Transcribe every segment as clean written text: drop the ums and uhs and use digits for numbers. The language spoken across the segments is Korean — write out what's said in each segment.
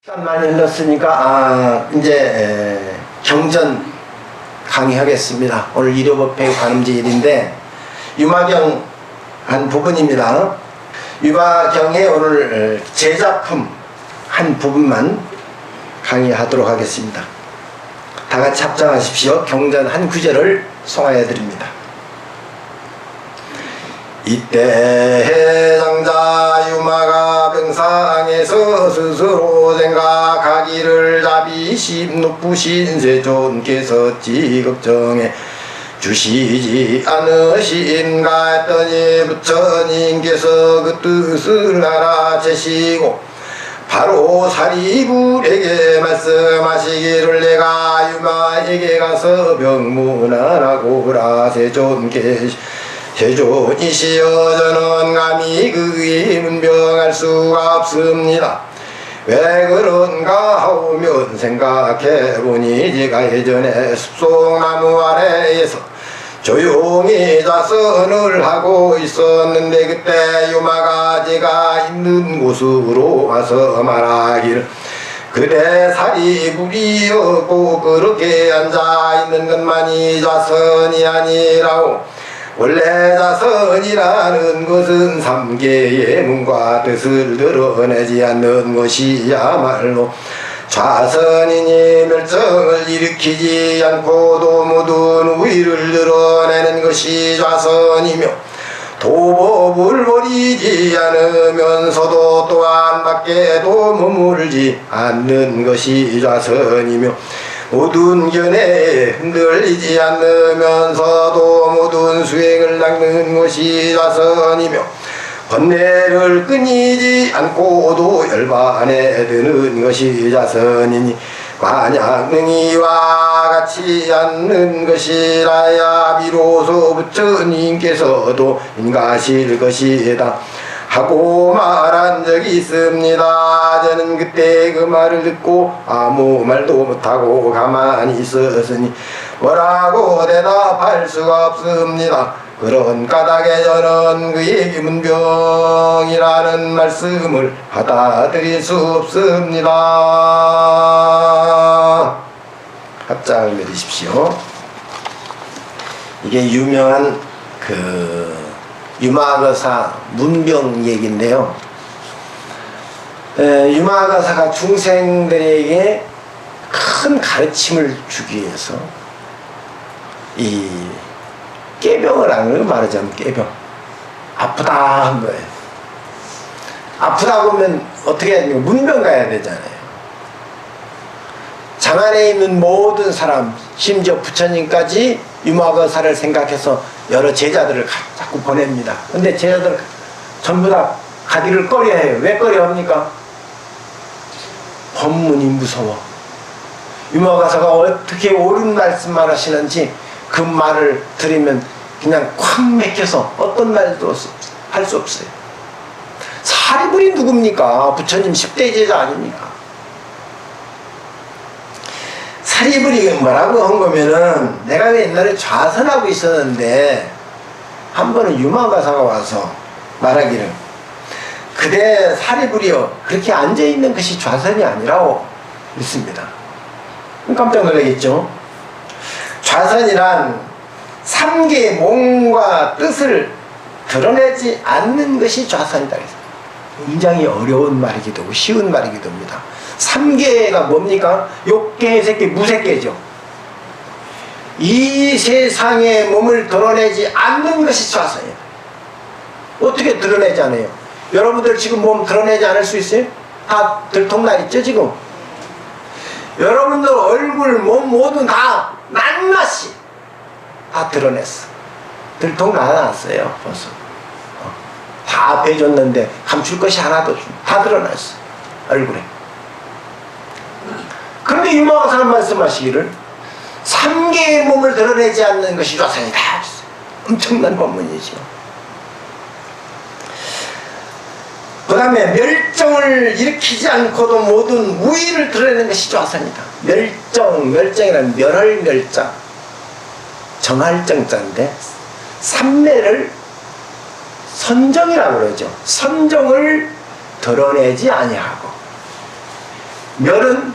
시간 많이 흘렀으니까 이제 경전 강의하겠습니다. 오늘 일요법회 관음제일인데 유마경 한 부분입니다. 유마경의 오늘 제작품 한 부분만 강의하도록 하겠습니다. 다같이 합장하십시오. 경전 한 구절을 송하여 드립니다. 이때 장자 유마가 병상에서 스스로 생각하기를 자비심 높으신 세존께서 지극정해 주시지 않으신가 했더니 부처님께서 그 뜻을 알아채시고 바로 사리불에게 말씀하시기를 내가 유마에게 가서 병문안하고라 세존이시여 저는 감히 그의 문병할 수가 없습니다. 왜 그런가 하오면 생각해보니 제가 예전에 숲속나무 아래에서 조용히 자선을 하고 있었는데 그때 유마가 제가 있는 곳으로 와서 말하기를 그대 사리불이었고 그렇게 앉아있는 것만이 자선이 아니라고 원래 자선이라는 것은 삼계의 문과 뜻을 드러내지 않는 것이야말로 좌선이니 멸정을 일으키지 않고도 모든 우위를 드러내는 것이 좌선이며 도법을 버리지 않으면서도 또한 밖에도 머물지 않는 것이 좌선이며 모든 견해에 흔들리지 않으면서도 모든 수행을 닦는 것이 좌선이며 번뇌를 끊이지 않고도 열반에 드는 것이 좌선이니 만약 능이와 같이 않는 것이라야 비로소 부처님께서도 인가하실 것이다 하고 말한 적이 있습니다. 저는 그때 그 말을 듣고 아무 말도 못하고 가만히 있었으니 뭐라고 대답할 수가 없습니다. 그런 까닭에 저는 그의 문병이라는 말씀을 받아들일 수 없습니다. 합장을 med으십시오. 이게 유명한 유마거사 문병 얘기인데요. 유마거사가 중생들에게 큰 가르침을 주기 위해서 이 깨병을 하는 걸 말하자면 깨병 아프다 한 거예요. 아프다고 하면 어떻게 해야 됩니까? 문병 가야 되잖아요. 장안에 있는 모든 사람 심지어 부처님까지 유마거사를 생각해서 여러 제자들을 자꾸 보냅니다. 근데 제자들 전부 다 가기를 꺼려해요. 왜 꺼려합니까? 법문이 무서워. 유마거사가 어떻게 옳은 말씀만 하시는지 그 말을 들으면 그냥 콱 맥혀서 어떤 말도 할 수 없어요. 사리불이 누굽니까? 부처님 10대 제자 아닙니까? 사리불이 뭐라고 한 거면은 내가 옛날에 좌선하고 있었는데 한 번은 유마거사가 와서 말하기를 그대 사리불이여 그렇게 앉아있는 것이 좌선이 아니라고 믿습니다. 깜짝 놀라겠죠? 좌선이란 삼계의 몸과 뜻을 드러내지 않는 것이 좌선이다. 굉장히 어려운 말이기도 하고 쉬운 말이기도 합니다. 삼계가 뭡니까? 욕계, 새끼, 무새끼죠. 이 세상의 몸을 드러내지 않는 것이 좌선이에요. 어떻게 드러내지 않아요? 여러분들 지금 몸 드러내지 않을 수 있어요? 다 들통나 있죠 지금? 여러분들 얼굴, 몸 모두 다 낱낱이 다 드러냈어. 들통 나놨어요 벌써. 다 배줬는데 감출 것이 하나도 없어. 다 드러났어 얼굴에. 그런데 유마거사는 말씀하시기를 삼계의 몸을 드러내지 않는 것이 좌선이다. 엄청난 법문이죠. 그 다음에 멸정을 일으키지 않고도 모든 우위를 드러내는 것이 좌선이다. 멸정이란 멸할 멸정, 정할 정자인데 삼매를 선정이라고 그러죠. 선정을 드러내지 아니하고 멸은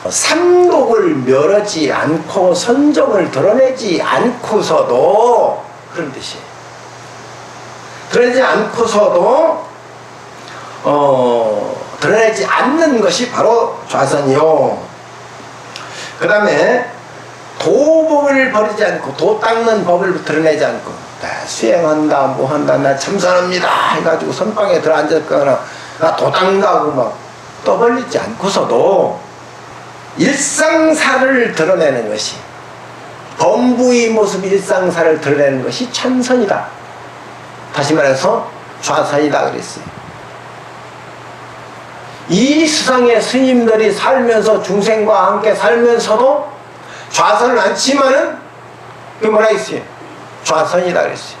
삼독을 멸하지 않고 선정을 드러내지 않고서도, 그런 뜻이에요. 드러내지 않고서도 드러내지 않는 것이 바로 좌선이요. 그 다음에 도법을 버리지 않고, 도 닦는 법을 드러내지 않고, 나 수행한다 뭐한다 나 참선합니다 해가지고 선방에 들어앉았거나 나 도 닦는다고 막 떠벌리지 않고서도 일상사를 드러내는 것이, 범부의 모습 일상사를 드러내는 것이 참선이다. 다시 말해서 좌선이다 그랬어요. 이 수상의 스님들이 살면서, 중생과 함께 살면서도 좌선을 않지만은 그게 뭐라 했어요? 좌선이다 그랬어요.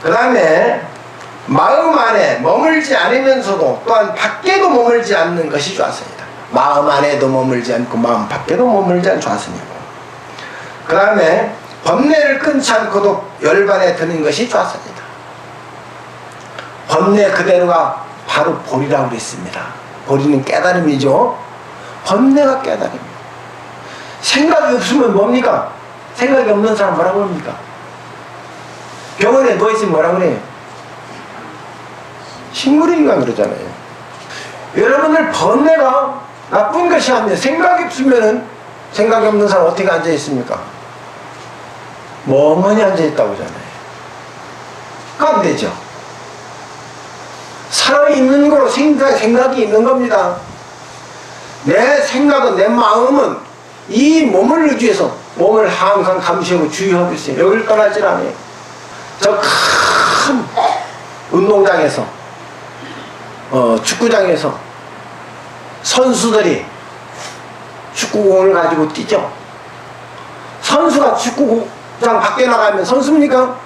그 다음에 마음 안에 머물지 않으면서도 또한 밖에도 머물지 않는 것이 좌선이다. 마음 안에도 머물지 않고 마음 밖에도 머물지 않는 좌선이고, 그 다음에 번뇌를 끊지 않고도 열반에 드는 것이 좌선이다. 번뇌 그대로가 바로 보리라고 그랬습니다. 보리는 깨달음이죠. 번뇌가 깨달음이에요. 생각이 없으면 뭡니까? 생각이 없는 사람 뭐라고 합니까? 병원에 누워있으면 뭐라고 그래요? 식물인간 그러잖아요. 여러분들 번뇌가 나쁜 것이 아니에요. 생각이 없으면은, 생각이 없는 사람 어떻게 앉아있습니까? 멍하니 앉아있다고 하잖아요. 그럼 안 되죠. 살아있는 거로 생각이 있는 겁니다. 내 생각은, 내 마음은 이 몸을 의지해서 몸을 항상 감시하고 주의하고 있어요. 여기를 떠나질 않아요. 저 큰 운동장에서, 축구장에서 선수들이 축구공을 가지고 뛰죠. 선수가 축구장 밖에 나가면 선수입니까?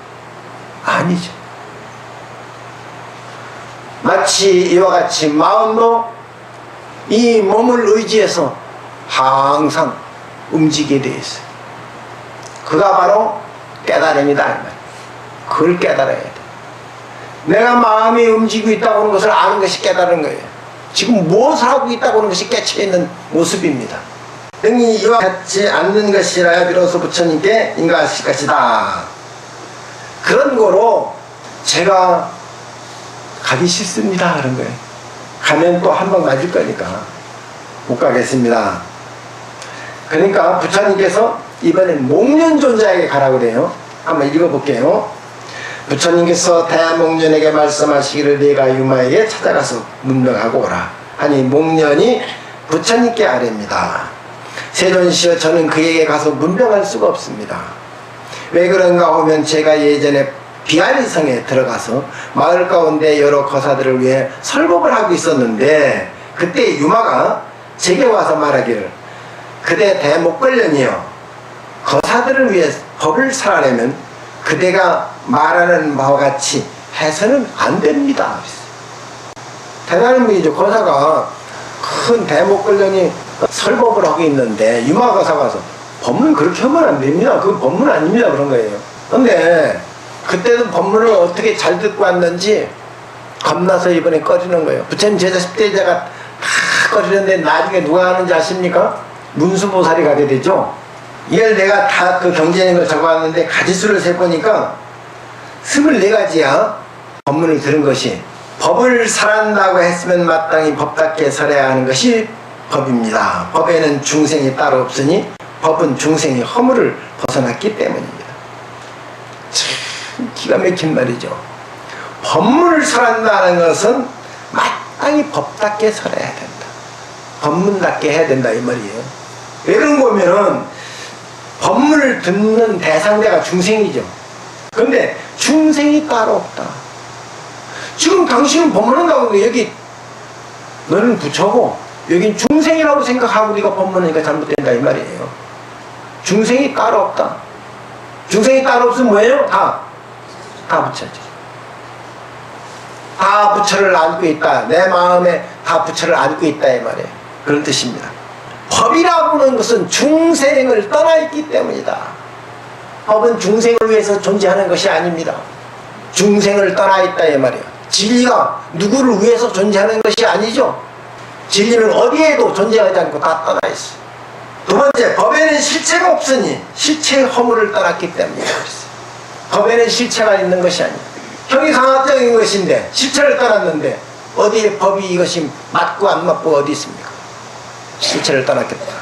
아니죠. 마치 이와 같이 마음도 이 몸을 의지해서 항상 움직이게 되어 있어요. 그가 바로 깨달음이다. 그걸 깨달아야 돼. 내가 마음이 움직이고 있다고 하는 것을 아는 것이 깨달은 거예요. 지금 무엇을 하고 있다고 하는 것이 깨쳐있는 모습입니다. 등이 이와 같지 않는 것이라야 비로소 부처님께 인가하실 것이다. 그런 거로 제가 가기 싫습니다 그런 거예요. 가면 또 한 번 맞을 거니까 못 가겠습니다. 그러니까 부처님께서 이번엔 목련존자에게 가라고 그래요. 한번 읽어볼게요. 부처님께서 대목련에게 말씀하시기를 네가 유마에게 찾아가서 문명하고 오라 하니, 목련이 부처님께 아뢰입니다. 세존시여, 저는 그에게 가서 문명할 수가 없습니다. 왜 그런가 하면 제가 예전에 비아리성에 들어가서 마을 가운데 여러 거사들을 위해 설법을 하고 있었는데, 그때 유마가 제게 와서 말하기를, 그대 대목걸련이여, 거사들을 위해 법을 살아내면 그대가 말하는 바와 같이 해서는 안 됩니다. 대단한 분이죠. 거사가, 큰 대목걸련이 설법을 하고 있는데 유마 거사가 와서 법문 그렇게 하면 안 됩니다. 그건 법문 아닙니다. 그런 거예요. 근데 그때도 법문을 어떻게 잘 듣고 왔는지 겁나서 이번에 꺼지는 거예요. 부처님 제자 10대제가 다 꺼지는데 나중에 누가 하는지 아십니까? 문수보살이 가게 되죠. 이걸 내가 다 그 경전인 걸 적어왔는데 가지수를 세보니까 24가지야. 법문을 들은 것이, 법을 설한다고 했으면 마땅히 법답게 설해야 하는 것이 법입니다. 법에는 중생이 따로 없으니 법은 중생의 허물을 벗어났기 때문입니다. 참 기가 막힌 말이죠. 법문을 설한다는 것은 마땅히 법답게 설해야 된다. 법문답게 해야 된다 이 말이에요. 왜 그런 거면은 법문을 듣는 대상자가 중생이죠. 그런데 중생이 따로 없다. 지금 당신은 법문한다고 하는데 여기 너는 부처고 여긴 중생이라고 생각하고 네가 법문하니까 잘못된다 이 말이에요. 중생이 따로 없다. 중생이 따로 없으면 뭐예요? 다 부처죠. 다 부처를 안고 있다. 내 마음에 다 부처를 안고 있다 이 말이에요. 그런 뜻입니다. 법이라고 하는 것은 중생을 떠나 있기 때문이다. 법은 중생을 위해서 존재하는 것이 아닙니다. 중생을 떠나 있다 이 말이에요. 진리가 누구를 위해서 존재하는 것이 아니죠. 진리는 어디에도 존재하지 않고 다 떠나 있어요. 두 번째, 법에는 실체가 없으니 실체의 허물을 떠났기 때문에 그랬어요. 법에는 실체가 있는 것이 아니에요. 형이상학적인 것인데 실체를 떠났는데 어디에 법이 이것이 맞고 안 맞고 어디 있습니까? 실체를 떠났기 때문에.